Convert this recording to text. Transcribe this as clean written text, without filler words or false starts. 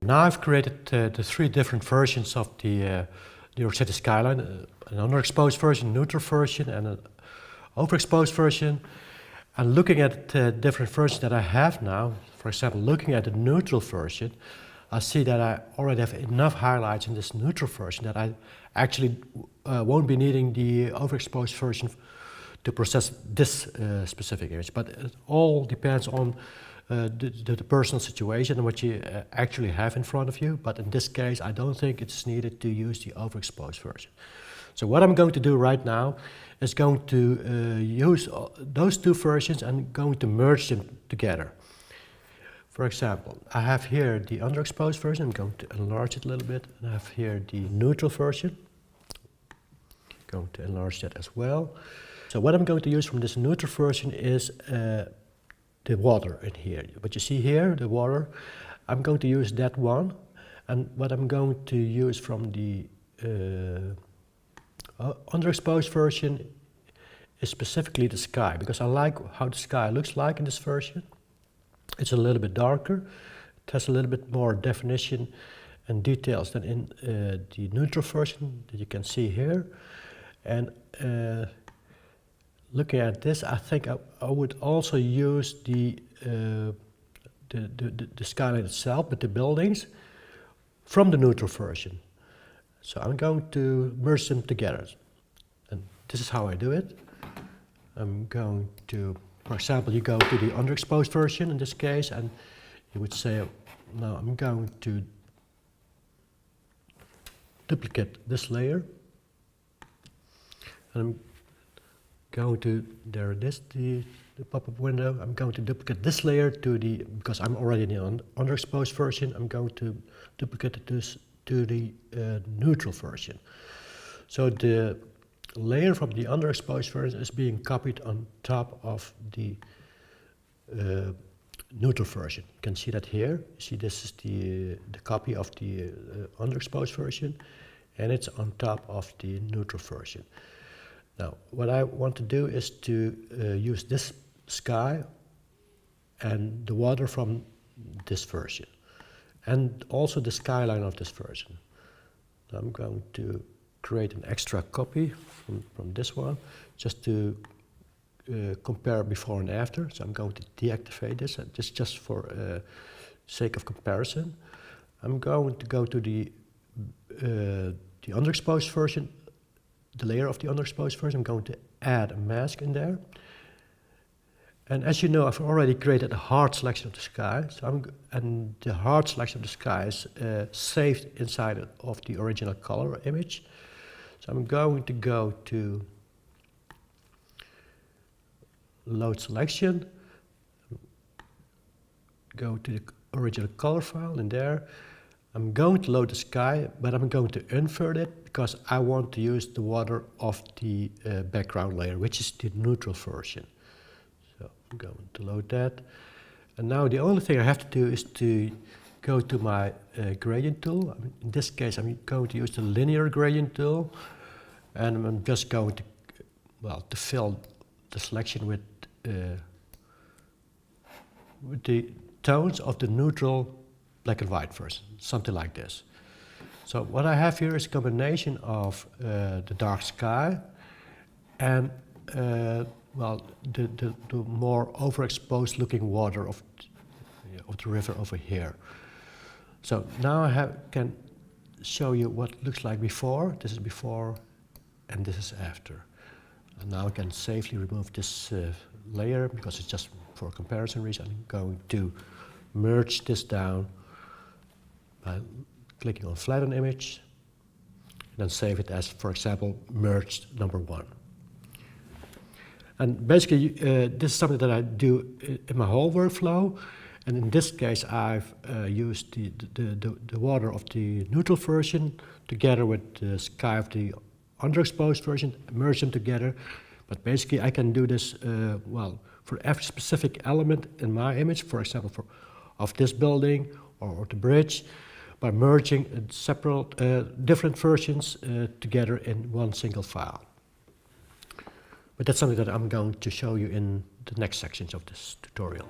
Now I've created the three different versions of the New York City skyline, an underexposed version, neutral version, and an overexposed version. And looking at the different versions that I have now, for example, looking at the neutral version, I see that I already have enough highlights in this neutral version that I actually won't be needing the overexposed version to process this specific image. But it all depends on the personal situation and what you actually have in front of you. But in this case, I don't think it's needed to use the overexposed version. So what I'm going to do right now is going to use those two versions and going to merge them together. For example, I have here the underexposed version. I'm going to enlarge it a little bit. And I have here the neutral version. I'm going to enlarge that as well. So what I'm going to use from this neutral version is the water in here. What you see here, the water, I'm going to use that one. And what I'm going to use from the underexposed version is specifically the sky, because I like how the sky looks like in this version. It's a little bit darker, it has a little bit more definition and details than in the neutral version that you can see here. And looking at this, I think I would also use the skyline itself, but the buildings, from the neutral version. So I'm going to merge them together. And this is how I do it. I'm going to, for example, you go to the underexposed version in this case, and you would say, now I'm going to duplicate this layer. And I'm going to, there it is, the pop-up window. I'm going to duplicate this layer to the, because I'm already in the underexposed version, I'm going to duplicate this to the neutral version. So the layer from the underexposed version is being copied on top of the neutral version. You can see that here. You see this is the copy of the underexposed version, and it's on top of the neutral version. Now, what I want to do is to use this sky and the water from this version, and also the skyline of this version. Now I'm going to create an extra copy from this one, just to compare before and after. So I'm going to deactivate this, just for sake of comparison. I'm going to go to the underexposed version, the layer of the underexposed version. I'm going to add a mask in there. And as you know, I've already created a hard selection of the sky. So and the hard selection of the sky is saved inside of the original color image. So I'm going to go to load selection, go to the original color file in there. I'm going to load the sky, but I'm going to invert it because I want to use the water of the background layer, which is the neutral version. So I'm going to load that. And now the only thing I have to do is to go to my gradient tool. In this case, I'm going to use the linear gradient tool. And I'm just going to, well, to fill the selection with the tones of the neutral black and white version, something like this. So what I have here is a combination of the dark sky and well, the more overexposed looking water of the river over here. So now I can show you what it looks like before. This is before and this is after. And now I can safely remove this layer because it's just for comparison reason. I'm going to merge this down by clicking on flatten image and then save it as, for example, merged number 1. And basically, this is something that I do in my whole workflow. And in this case, I've used the water of the neutral version together with the sky of the underexposed version, merge them together. But basically, I can do this, well, for every specific element in my image, for example, of this building or the bridge, by merging separate different versions together in one single file. But that's something that I'm going to show you in the next sections of this tutorial.